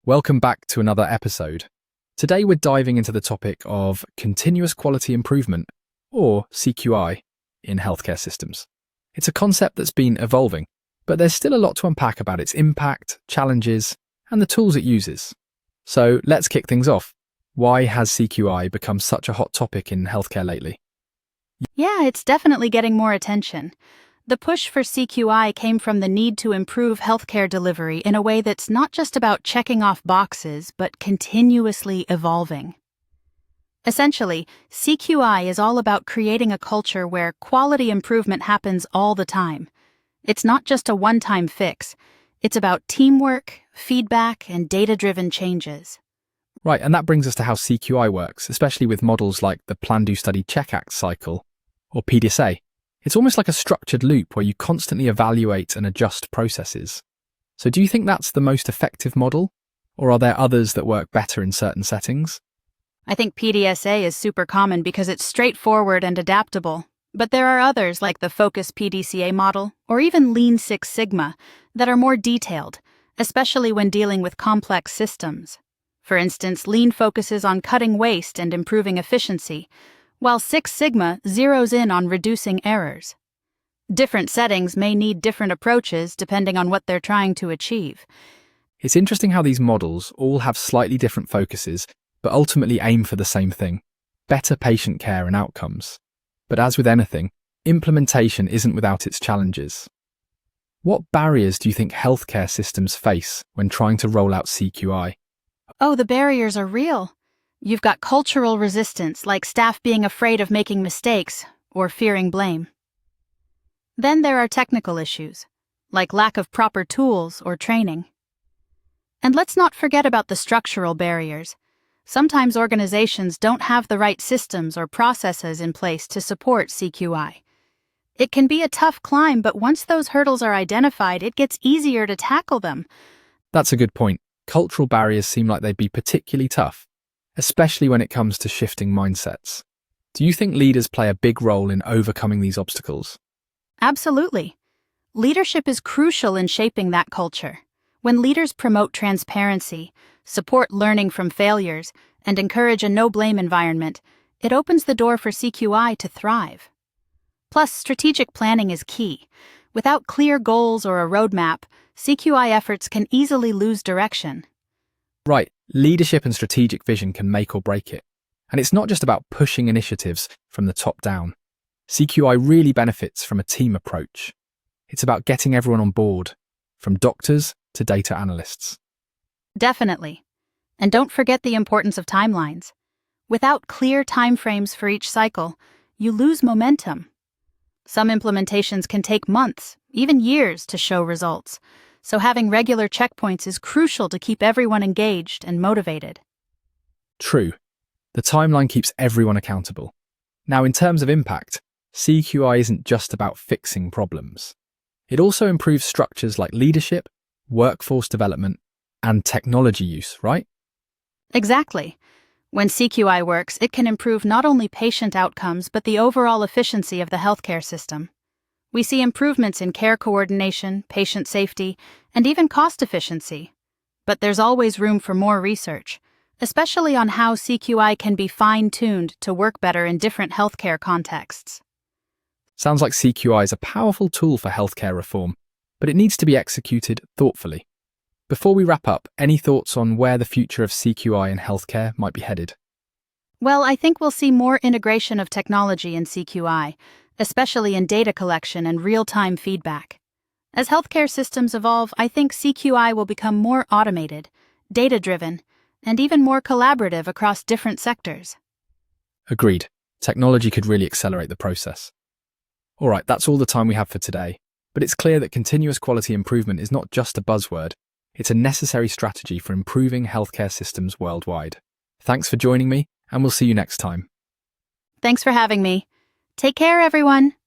Welcome back to another episode. Today we're diving into the topic of continuous quality improvement, or CQI, in healthcare systems. It's a concept that's been evolving, but there's still a lot to unpack about its impact, challenges, and the tools it uses. So let's kick things off. Why has CQI become such a hot topic in healthcare lately? Yeah, it's definitely getting more attention. The push for CQI came from the need to improve healthcare delivery in a way that's not just about checking off boxes, but continuously evolving. Essentially, CQI is all about creating a culture where quality improvement happens all the time. It's not just a one-time fix. It's about teamwork, feedback, and data-driven changes. Right, and that brings us to how CQI works, especially with models like the Plan, Do, Study, Check Act cycle, or PDSA. It's almost like a structured loop where you constantly evaluate and adjust processes. So do you think that's the most effective model, or are there others that work better in certain settings? I think PDSA is super common because it's straightforward and adaptable, but there are others like the Focus PDCA model or even Lean Six Sigma that are more detailed, especially when dealing with complex systems. For instance, Lean focuses on cutting waste and improving efficiency, while Six Sigma zeroes in on reducing errors. Different settings may need different approaches depending on what they're trying to achieve. It's interesting how these models all have slightly different focuses, but ultimately aim for the same thing: better patient care and outcomes. But as with anything, implementation isn't without its challenges. What barriers do you think healthcare systems face when trying to roll out CQI? Oh, the barriers are real. You've got cultural resistance, like staff being afraid of making mistakes or fearing blame. Then there are technical issues, like lack of proper tools or training. And let's not forget about the structural barriers. Sometimes organizations don't have the right systems or processes in place to support CQI. It can be a tough climb, but once those hurdles are identified, it gets easier to tackle them. That's a good point. Cultural barriers seem like they'd be particularly tough, especially when it comes to shifting mindsets. Do you think leaders play a big role in overcoming these obstacles? Absolutely. Leadership is crucial in shaping that culture. When leaders promote transparency, support learning from failures, and encourage a no-blame environment, it opens the door for CQI to thrive. Plus, strategic planning is key. Without clear goals or a roadmap, CQI efforts can easily lose direction. Right, leadership and strategic vision can make or break it. And it's not just about pushing initiatives from the top down. CQI really benefits from a team approach. It's about getting everyone on board, from doctors to data analysts. Definitely. And don't forget the importance of timelines. Without clear timeframes for each cycle, you lose momentum. Some implementations can take months, even years, to show results. So having regular checkpoints is crucial to keep everyone engaged and motivated. True. The timeline keeps everyone accountable. Now, in terms of impact, CQI isn't just about fixing problems. It also improves structures like leadership, workforce development, and technology use, right? Exactly. When CQI works, it can improve not only patient outcomes but the overall efficiency of the healthcare system. We see improvements in care coordination, patient safety, and even cost efficiency. But there's always room for more research, especially on how CQI can be fine-tuned to work better in different healthcare contexts. Sounds like CQI is a powerful tool for healthcare reform, but it needs to be executed thoughtfully. Before we wrap up, any thoughts on where the future of CQI in healthcare might be headed? Well, I think we'll see more integration of technology in CQI, especially in data collection and real-time feedback. As healthcare systems evolve, I think CQI will become more automated, data-driven, and even more collaborative across different sectors. Agreed. Technology could really accelerate the process. All right, that's all the time we have for today. But it's clear that continuous quality improvement is not just a buzzword. It's a necessary strategy for improving healthcare systems worldwide. Thanks for joining me, and we'll see you next time. Thanks for having me. Take care, everyone.